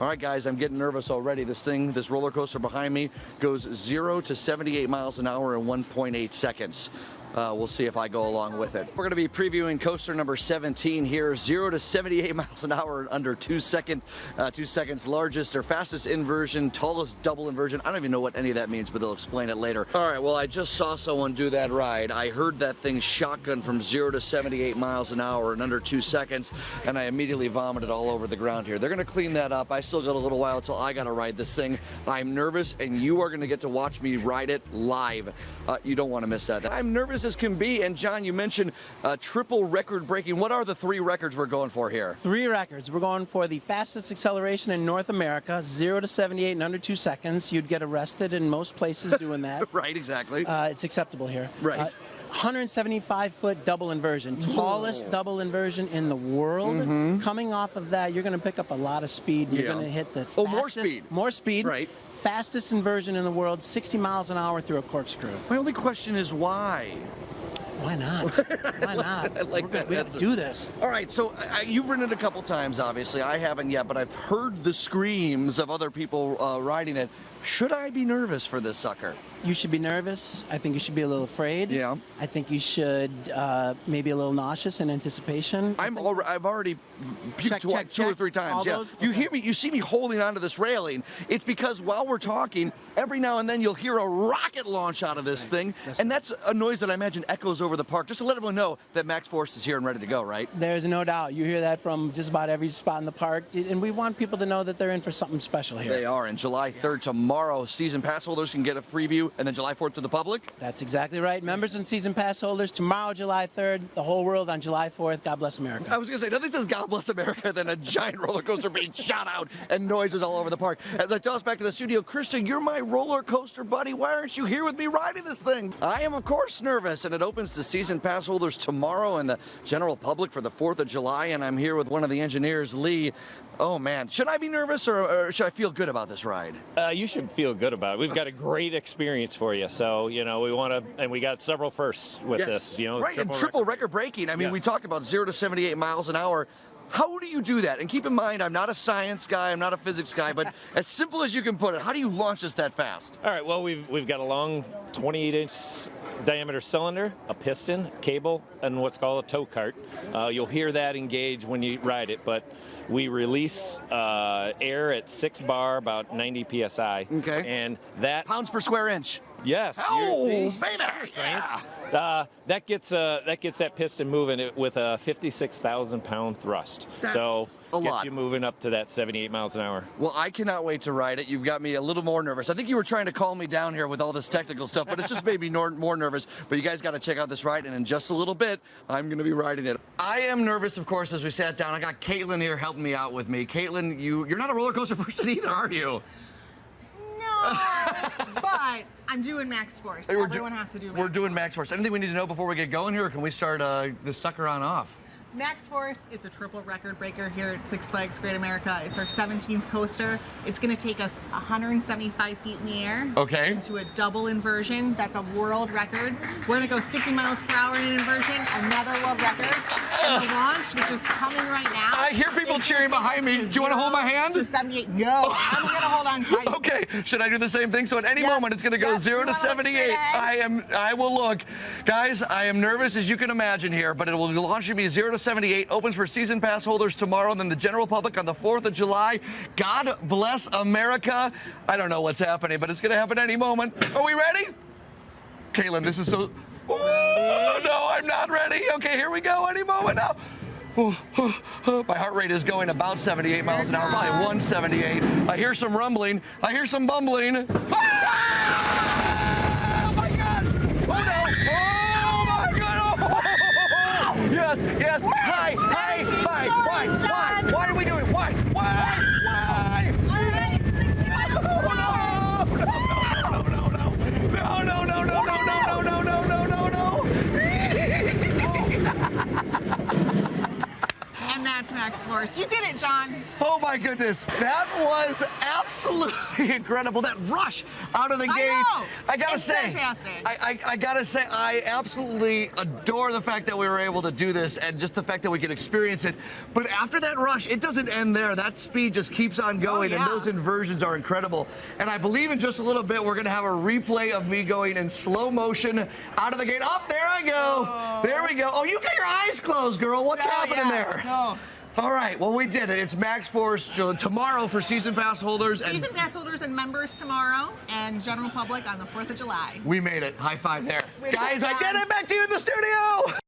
All right, guys, I'm getting nervous already. This roller coaster behind me goes 0 to 78 miles an hour in 1.8 seconds. We'll see if I go along with it. We're going to be previewing coaster number 17 here, 0 to 78 miles an hour in under 2 seconds. Largest or fastest inversion, tallest double inversion. I don't even know what any of that means, but they'll explain it later. All right, well, I just saw someone do that ride. I heard that thing shotgun from 0 to 78 miles an hour in under 2 seconds, and I immediately vomited all over the ground here. They're going to clean that up. I still got a little while until I got to ride this thing. I'm nervous, and you are going to get to watch me ride it live. You don't want to miss that. I'm nervous as can be, and John, you mentioned triple record breaking. What are the 3 records we're going for here? 3 records. We're going for the fastest acceleration in North America, 0 to 78 in under 2 seconds. You'd get arrested in most places doing that. Right, exactly. It's acceptable here. Right. 175-foot double inversion, tallest double inversion in the world. Coming off of that, you're going to pick up a lot of speed. You're going to hit the fastest, more speed. More speed. Right. Fastest inversion in the world, 60 miles an hour through a corkscrew. My only question is why? Why not? Why not? I like that. We have to do this. All right, so you've ridden it a couple times, obviously. I haven't yet, but I've heard the screams of other people riding it. Should I be nervous for this sucker? You should be nervous. I think you should be a little afraid. Yeah. I think you should maybe a little nauseous in anticipation. I've already puked two or three times. Yeah. You hear me? You see me holding onto this railing. It's because while we're talking, every now and then you'll hear a rocket launch out of this thing, and that's a noise that I imagine echoes over the park. Just to let everyone know that Maxx Force is here and ready to go, right? There's no doubt. You hear that from just about every spot in the park, and we want people to know that they're in for something special here. They are. And July 3rd, tomorrow, season pass holders can get a preview, and then July 4th to the public? That's exactly right. Members and season pass holders, tomorrow, July 3rd, the whole world on July 4th. God bless America. I was going to say, nothing says God bless America than a giant roller coaster being shot out and noises all over the park. As I toss back to the studio, Christian, you're my roller coaster buddy. Why aren't you here with me riding this thing? I am, of course, nervous, and it opens to season pass holders tomorrow and the general public for the 4th of July, and I'm here with one of the engineers, Lee. Oh, man. Should I be nervous or should I feel good about this ride? You should feel good about it. We've got a great experience for you. So, you know, we want to, and we got several firsts with this. You know, right, and triple record breaking. I mean, we talked about 0 to 78 miles an hour. How do you do that? And keep in mind, I'm not a science guy, I'm not a physics guy, but as simple as you can put it, how do you launch this that fast? All right, well, we've got a long 28-inch diameter cylinder, a piston, cable, and what's called a tow cart. You'll hear that engage when you ride it, but we release air at 6 bar, about 90 psi. Okay. And that pounds per square inch. Yes. Oh, baby! Science. That gets that piston moving with a 56,000-pound thrust. That's so a gets lot. you moving up to that 78 miles an hour. Well, I cannot wait to ride it. You've got me a little more nervous. I think you were trying to calm me down here with all this technical stuff, but it's just made me more nervous. But you guys got to check out this ride, and in just a little bit, I'm going to be riding it. I am nervous, of course, as we sat down. I got Caitlin here helping me out with me. Caitlin, you're not a roller coaster person either, are you? No, but I'm doing Maxx Force. Everyone has to do Maxx Force. We're doing Maxx Force. Anything we need to know before we get going here, or can we start this sucker on off? Maxx Force, it's a triple record breaker here at Six Flags Great America. It's our 17th coaster. It's going to take us 175 feet in the air into a double inversion. That's a world record. We're going to go 60 miles per hour in an inversion, another world record. And the launch, which is coming right now. I hear people cheering behind me. Do you want to hold my hand? To 78. No, I'm going to hold on tight. Okay, should I do the same thing? So at any moment, it's going to go 0 to 78. I will look. Guys, I am nervous, as you can imagine here, but it will launch me 0 to 78, opens for season pass holders tomorrow, and then the general public on the 4th of July. God bless America. I don't know what's happening, but it's going to happen any moment. Are we ready? Caitlin, this is so... Oh, no, I'm not ready. Okay, here we go. Any moment now. My heart rate is going about 78 miles an hour, probably 178. I hear some rumbling. I hear some bumbling. Ah! Oh, my God. Oh, no. Oh, my God. Oh. Yes, yes. Hi. Why are we doing it? Why? And that's Maxx Force. You did it, John. Oh my my goodness. That was absolutely incredible. That rush out of the gate. I know. I gotta It's say, fantastic. I gotta say, I absolutely adore the fact that we were able to do this and just the fact that we could experience it. But after that rush, it doesn't end there. That speed just keeps on going, and those inversions are incredible. And I believe in just a little bit, we're gonna have a replay of me going in slow motion out of the gate. Up, there I go. Oh. There we go. Oh, you got your eyes closed, girl. What's happening there? No. All right, well, we did it. It's Maxx Force tomorrow for season pass holders. Season pass holders and members tomorrow, and general public on the 4th of July. We made it. High five there. Guys, I did it. Back to you in the studio.